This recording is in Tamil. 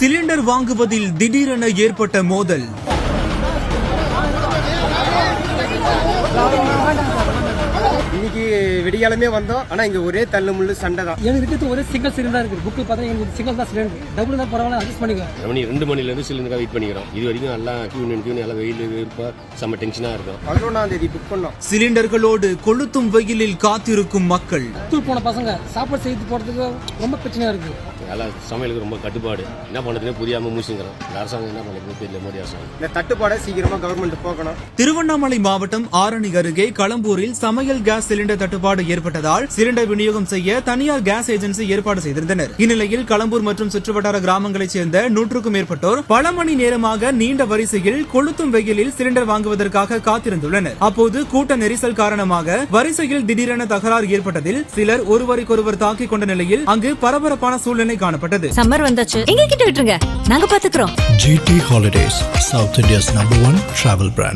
சிலிண்டர் வாங்குவதில் திடீரென ஏற்பட்ட மோதல். இன்னைக்கு விடியாலுமே வந்தோம். ஆனா இங்க ஒரே தள்ளு முள்ளு சண்டை தான். எனக்கு இருக்கிறது ஒரே சிங்கிள் சிலிண்டர் இருக்கு. புக்கு பார்த்தா எனக்கு சிங்கிள் தான் சிலிண்டர். டபுள் தான் பரவாயில்ல, அட்ஜஸ்ட் பண்ணிக்கோ. 2 மணில இருந்து சிலிண்டர் வெயிட் பண்ணிக்கிறோம். இது வரைக்கும் நல்லா கியூ நல்லா வெயில் இருப்பா செம்ம டென்ஷனா இருக்கும். 11ஆம் தேதி புக் பண்ணோம். சிலிண்டர்களோடு கொளுத்தும் வெயிலில் காத்திருக்கும் மக்கள். ஸ்கூல் போன பசங்க சாப்பாடு செய்து போறதுக்கு ரொம்ப பிரச்சனையா இருக்கு. நல்லா சமையலுக்கு ரொம்ப கட்டுப்பாடு. என்ன பண்ணுறதுனே புரியாம மூச்சுங்கிறோம். இந்த அரசாங்கம் என்ன பண்ணுறது தெரியல, மோடி அரசாங்கம். இந்த தட்டுப்பாடை சீக்கிரமா கவர்மெண்ட் போக்கணும். திருவண்ணாமலை மாவட்டம் ஆரணி அருகே களம்பூரில் சமையல் கேஸ் சிலிண்டர் தட்டுப்பாடு ஏற்பட்டதால் சிலிண்டர் விநியோகம் செய்ய தனியார் கேஸ் ஏஜென்சி ஏற்பாடு செய்திருந்தனர். இந்நிலையில் களம்பூர் மற்றும் சுற்றுவட்டார கிராமங்களைச் சேர்ந்த 100க்கும் மேற்பட்டோர் பல மணி நேரமாக நீண்ட வரிசையில் கொளுத்தும் வெயிலில் சிலிண்டர் வாங்குவதற்காக காத்திருந்துள்ளனர். அப்போது கூட்ட நெரிசல் காரணமாக வரிசையில் திடீரென தகராறு ஏற்பட்டதில் சிலர் ஒருவருக்கொருவர் தாக்கிக் கொண்ட நிலையில் அங்கு பரபரப்பான சூழ்நிலை காணப்பட்டது. சம்மர் வந்தாச்சு, எங்க கிட்ட விட்டுருங்க, நாங்க பாத்துக்கிறோம். GT Holidays, South India's #1 travel brand.